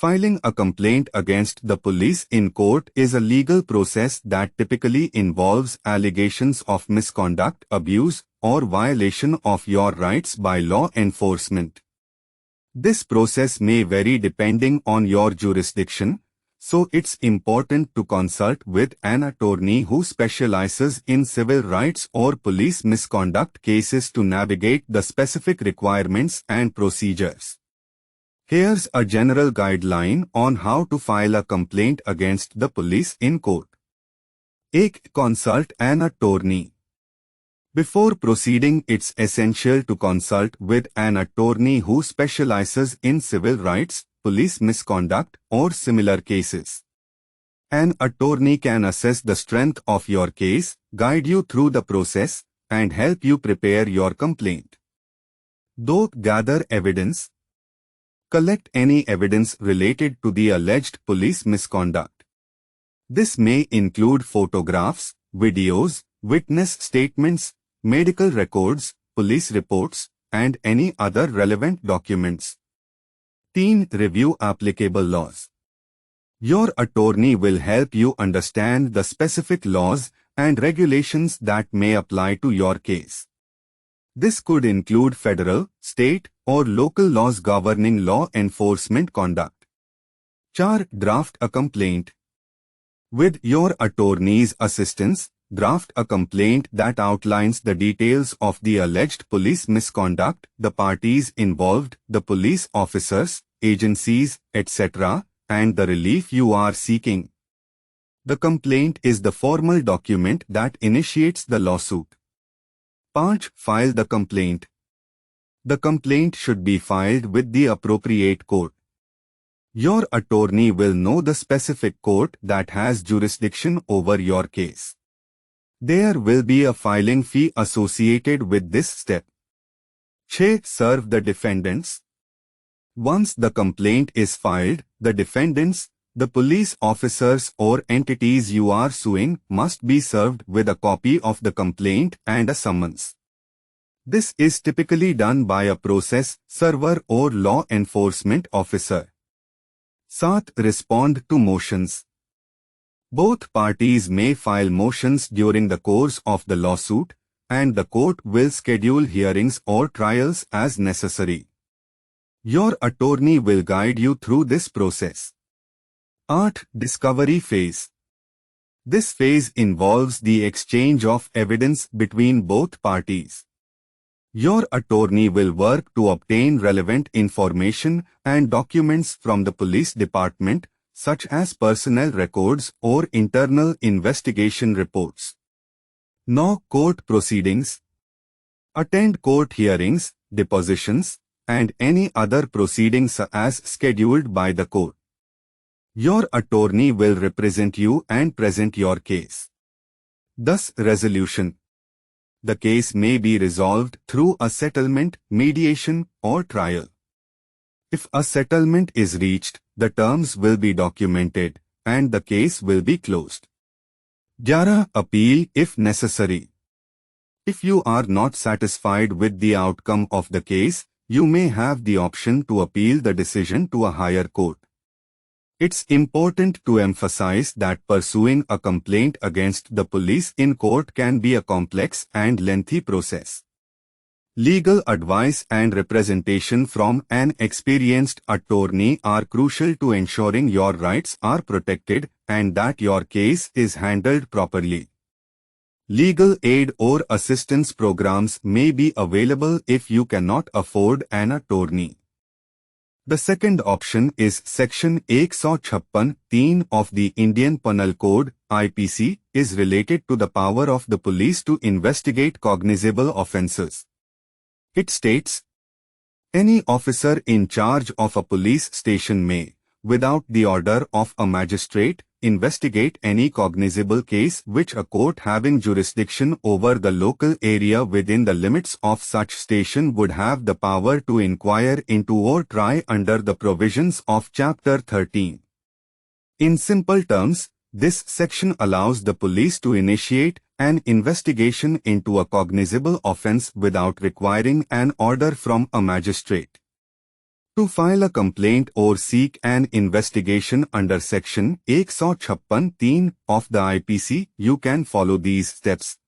Filing a complaint against the police in court is a legal process that typically involves allegations of misconduct, abuse, or violation of your rights by law enforcement. This process may vary depending on your jurisdiction, so it's important to consult with an attorney who specializes in civil rights or police misconduct cases to navigate the specific requirements and procedures. Here's a general guideline on how to file a complaint against the police in court. 1. Consult an attorney. Before proceeding, it's essential to consult with an attorney who specializes in civil rights, police misconduct, or similar cases. An attorney can assess the strength of your case, guide you through the process, and help you prepare your complaint. 2. Gather evidence. Collect any evidence related to the alleged police misconduct. This may include photographs, videos, witness statements, medical records, police reports, and any other relevant documents. 3. Review applicable laws. Your attorney will help you understand the specific laws and regulations that may apply to your case. This could include federal, state, or local laws governing law enforcement conduct. 4. Draft a complaint. With your attorney's assistance, draft a complaint that outlines the details of the alleged police misconduct, the parties involved, the police officers, agencies, etc., and the relief you are seeking. The complaint is the formal document that initiates the lawsuit. 5. File the complaint. The complaint should be filed with the appropriate court. Your attorney will know the specific court that has jurisdiction over your case. There will be a filing fee associated with this step. 6. Serve the defendants. Once the complaint is filed, the defendants, the police officers or entities you are suing, must be served with a copy of the complaint and a summons. This is typically done by a process server or law enforcement officer. 7. Respond to motions. Both parties may file motions during the course of the lawsuit, and the court will schedule hearings or trials as necessary. Your attorney will guide you through this process. 8. Discovery phase. This phase involves the exchange of evidence between both parties. Your attorney will work to obtain relevant information and documents from the police department, such as personnel records or internal investigation reports. 9. Court proceedings. Attend court hearings, depositions, and any other proceedings as scheduled by the court. Your attorney will represent you and present your case. Thus, resolution. The case may be resolved through a settlement, mediation, or trial. If a settlement is reached, the terms will be documented, and the case will be closed. 11. Appeal if necessary. If you are not satisfied with the outcome of the case, you may have the option to appeal the decision to a higher court. It's important to emphasize that pursuing a complaint against the police in court can be a complex and lengthy process. Legal advice and representation from an experienced attorney are crucial to ensuring your rights are protected and that your case is handled properly. Legal aid or assistance programs may be available if you cannot afford an attorney. The second option is Section 156(3) of the Indian Penal Code, IPC, is related to the power of the police to investigate cognizable offences. It states, any officer in charge of a police station may, without the order of a magistrate, investigate any cognizable case which a court having jurisdiction over the local area within the limits of such station would have the power to inquire into or try under the provisions of Chapter 13. In simple terms, this section allows the police to initiate an investigation into a cognizable offense without requiring an order from a magistrate. To file a complaint or seek an investigation under Section 156(3) of the IPC, you can follow these steps.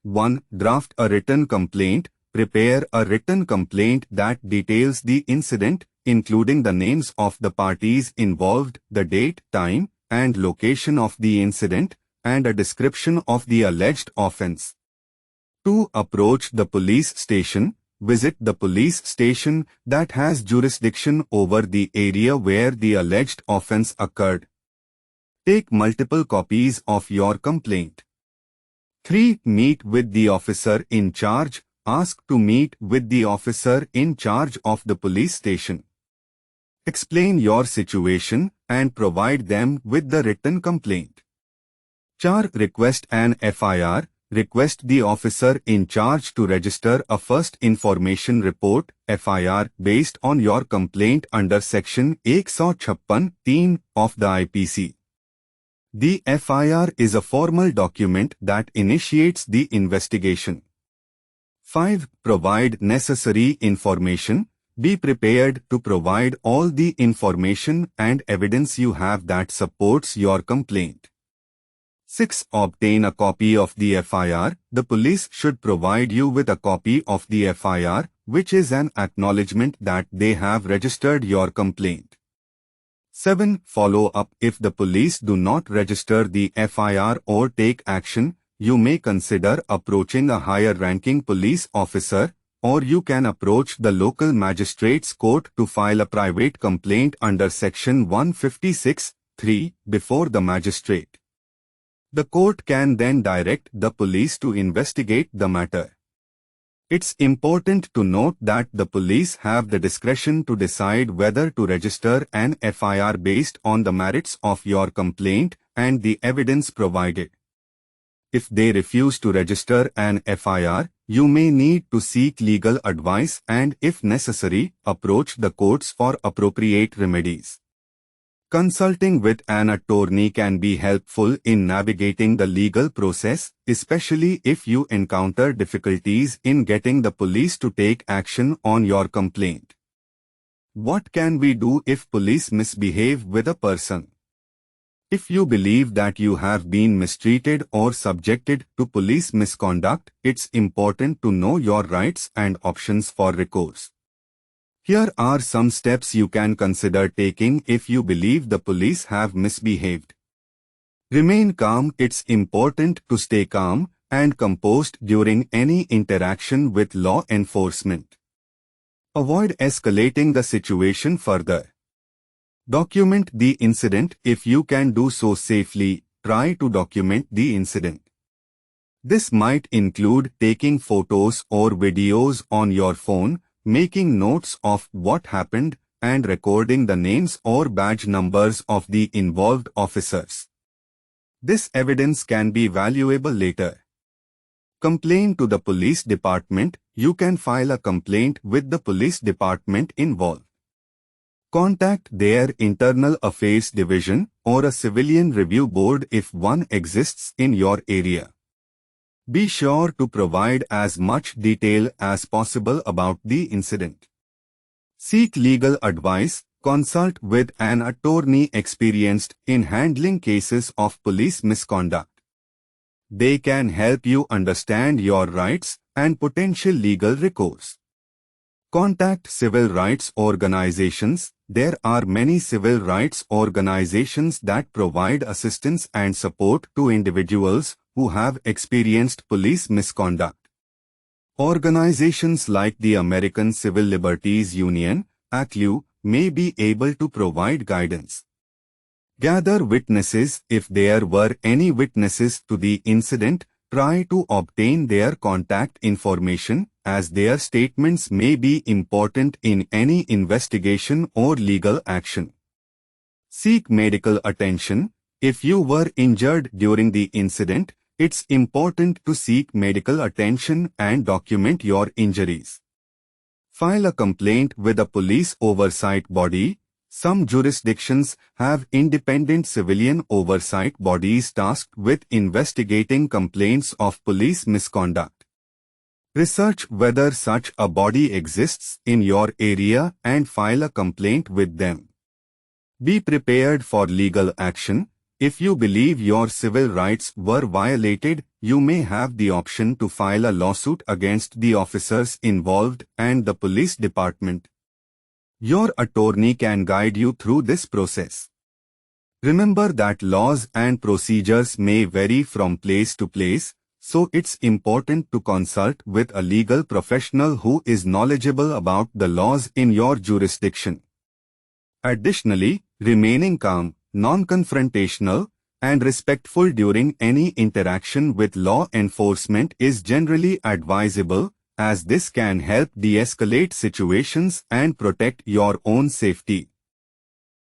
1. Draft a written complaint. Prepare a written complaint that details the incident, including the names of the parties involved, the date, time, and location of the incident, and a description of the alleged offense. 2. Approach the police station. Visit the police station that has jurisdiction over the area where the alleged offense occurred. Take multiple copies of your complaint. 3. Meet with the officer in charge. Ask to meet with the officer in charge of the police station. Explain your situation and provide them with the written complaint. 4. Request an FIR. Request the officer in charge to register a first information report (FIR) based on your complaint under Section 156(3) of the IPC. The FIR is a formal document that initiates the investigation. 5. Provide necessary information. Be prepared to provide all the information and evidence you have that supports your complaint. 6. Obtain a copy of the FIR. The police should provide you with a copy of the FIR, which is an acknowledgement that they have registered your complaint. 7. Follow up. If the police do not register the FIR or take action, you may consider approaching a higher-ranking police officer, or you can approach the local magistrate's court to file a private complaint under Section 156(3) before the magistrate. The court can then direct the police to investigate the matter. It's important to note that the police have the discretion to decide whether to register an FIR based on the merits of your complaint and the evidence provided. If they refuse to register an FIR, you may need to seek legal advice and, if necessary, approach the courts for appropriate remedies. Consulting with an attorney can be helpful in navigating the legal process, especially if you encounter difficulties in getting the police to take action on your complaint. What can we do if police misbehave with a person? If you believe that you have been mistreated or subjected to police misconduct, it's important to know your rights and options for recourse. Here are some steps you can consider taking if you believe the police have misbehaved. Remain calm. It's important to stay calm and composed during any interaction with law enforcement. Avoid escalating the situation further. Document the incident. If you can do so safely, try to document the incident. This might include taking photos or videos on your phone, making notes of what happened, and recording the names or badge numbers of the involved officers. This evidence can be valuable later. Complain to the police department. You can file a complaint with the police department involved. Contact their Internal Affairs Division or a civilian review board if one exists in your area. Be sure to provide as much detail as possible about the incident. Seek legal advice. Consult with an attorney experienced in handling cases of police misconduct. They can help you understand your rights and potential legal recourse. Contact civil rights organizations. There are many civil rights organizations that provide assistance and support to individuals who have experienced police misconduct. Organizations like the American Civil Liberties Union, ACLU, may be able to provide guidance. Gather witnesses. If there were any witnesses to the incident, try to obtain their contact information, as their statements may be important in any investigation or legal action. Seek medical attention. If you were injured during the incident, it's important to seek medical attention and document your injuries. File a complaint with a police oversight body. Some jurisdictions have independent civilian oversight bodies tasked with investigating complaints of police misconduct. Research whether such a body exists in your area and file a complaint with them. Be prepared for legal action. If you believe your civil rights were violated, you may have the option to file a lawsuit against the officers involved and the police department. Your attorney can guide you through this process. Remember that laws and procedures may vary from place to place, so it's important to consult with a legal professional who is knowledgeable about the laws in your jurisdiction. Additionally, remaining calm, non-confrontational, and respectful during any interaction with law enforcement is generally advisable, as this can help de-escalate situations and protect your own safety.